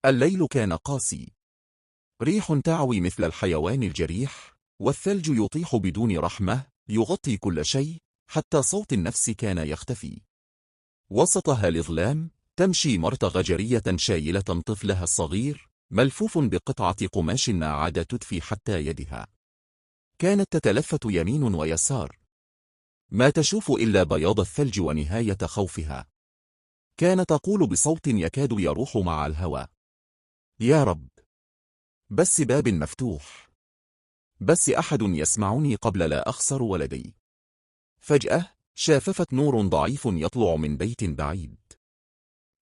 الليل كان قاسي. ريح تعوي مثل الحيوان الجريح، والثلج يطيح بدون رحمة يغطي كل شيء، حتى صوت النفس كان يختفي. وسطها الإظلام تمشي مرتغى جرية شايلة طفلها الصغير ملفوف بقطعة قماش ناعدة تدفي حتى يدها. كانت تتلفت يمين ويسار، ما تشوف إلا بياض الثلج ونهاية خوفها. كانت تقول بصوت يكاد يروح مع الهوى: يا رب، بس باب مفتوح، بس أحد يسمعني قبل لا أخسر ولدي. فجأة شاففت نور ضعيف يطلع من بيت بعيد.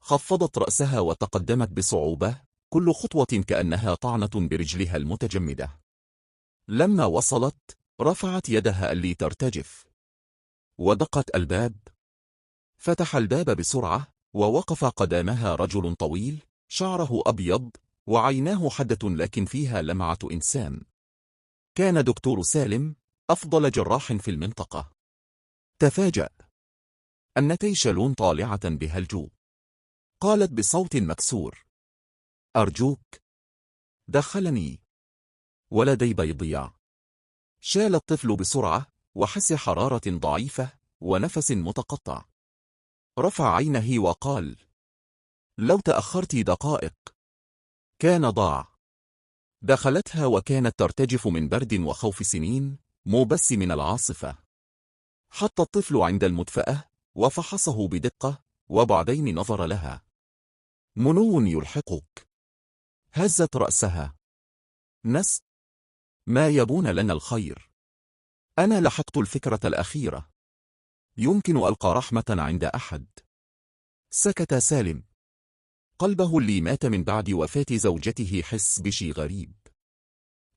خفضت رأسها وتقدمت بصعوبة، كل خطوة كأنها طعنة برجلها المتجمدة. لما وصلت رفعت يدها اللي ترتجف ودقت الباب. فتح الباب بسرعة، ووقف قدامها رجل طويل، شعره أبيض وعيناه حادة لكن فيها لمعة إنسان. كان دكتور سالم، أفضل جراح في المنطقة. تفاجأ أن تيشلون طالعة بهالجو. قالت بصوت مكسور: أرجوك دخلني، ولدي بيضيع. شال الطفل بسرعة وحس حرارة ضعيفة ونفس متقطع. رفع عينه وقال: لو تأخرت دقائق كان ضاع. دخلتها وكانت ترتجف من برد وخوف سنين، مو بس من العاصفة. حط الطفل عند المدفأة وفحصه بدقة، وبعدين نظر لها: منو يلحقك؟ هزت رأسها: نس، ما يبون لنا الخير. أنا لحقت الفكرة الأخيرة. يمكن ألقى رحمة عند أحد. سكت سالم. قلبه اللي مات من بعد وفاة زوجته حس بشي غريب.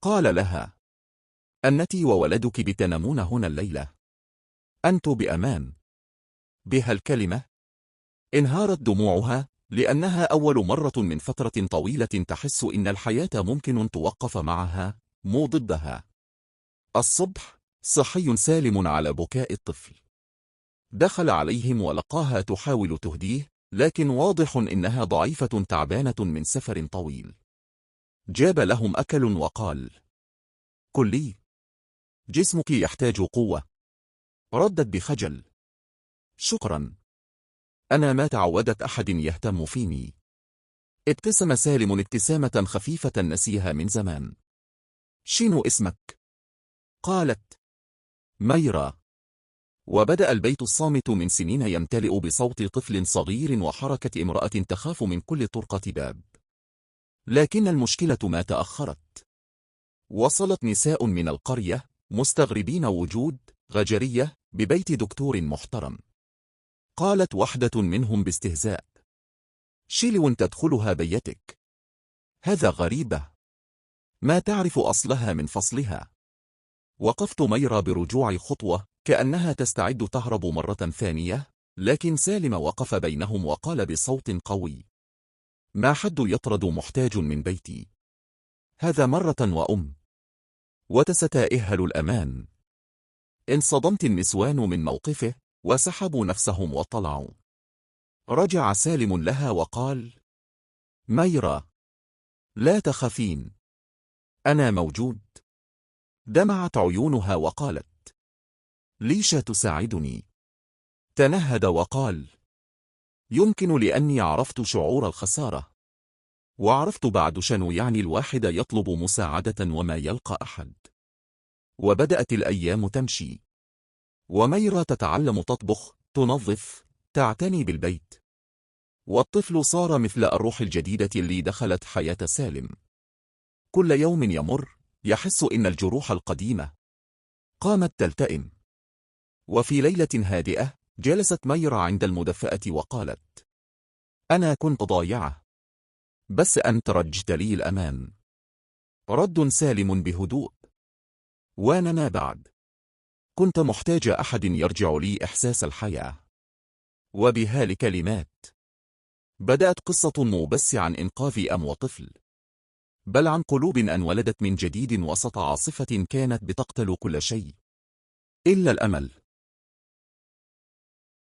قال لها: أنتِ وولدك بتنامون هنا الليلة. أنت بأمان. بهالكلمة انهارت دموعها، لأنها أول مرة من فترة طويلة تحس إن الحياة ممكن توقف معها، مو ضدها. الصبح صحي سالم على بكاء الطفل. دخل عليهم ولقاها تحاول تهديه، لكن واضح إنها ضعيفة تعبانة من سفر طويل. جاب لهم أكل وقال: كلي، جسمك يحتاج قوة. ردت بخجل: شكرا، أنا ما تعودت أحد يهتم فيني. ابتسم سالم ابتسامة خفيفة نسيها من زمان. شنو اسمك؟ قالت: ميرا. وبدأ البيت الصامت من سنين يمتلئ بصوت طفل صغير وحركة امرأة تخاف من كل طرقة باب. لكن المشكلة ما تأخرت. وصلت نساء من القرية مستغربين وجود غجرية ببيت دكتور محترم. قالت واحدة منهم باستهزاء: شلو تدخلها بيتك؟ هذا غريبة، ما تعرف أصلها من فصلها. وقفت ميرا برجوع خطوة كأنها تستعد تهرب مرة ثانية، لكن سالم وقف بينهم وقال بصوت قوي: ما حد يطرد محتاج من بيتي. هذا مرة وأم. وتستائهل الأمان. انصدمت النسوان من موقفه وسحبوا نفسهم وطلعوا. رجع سالم لها وقال: ميرا، لا تخافين، أنا موجود. دمعت عيونها وقالت: ليش تساعدني؟ تنهد وقال: يمكن لأني عرفت شعور الخسارة، وعرفت بعد شنو يعني الواحد يطلب مساعدة وما يلقى أحد. وبدأت الأيام تمشي، وميرا تتعلم تطبخ، تنظف، تعتني بالبيت. والطفل صار مثل الروح الجديدة اللي دخلت حياة سالم. كل يوم يمر يحس إن الجروح القديمة قامت تلتئم. وفي ليلة هادئة جلست ميرا عند المدفأة وقالت: أنا كنت ضايعة، بس أنت رجت لي الأمان. رد سالم بهدوء: وأنا بعد كنت محتاجة أحد يرجع لي إحساس الحياة. وبهالكلمات بدأت قصة مو بس عن إنقاذ أم وطفل، بل عن قلوب انولدت من جديد وسط عاصفة كانت بتقتل كل شيء إلا الأمل.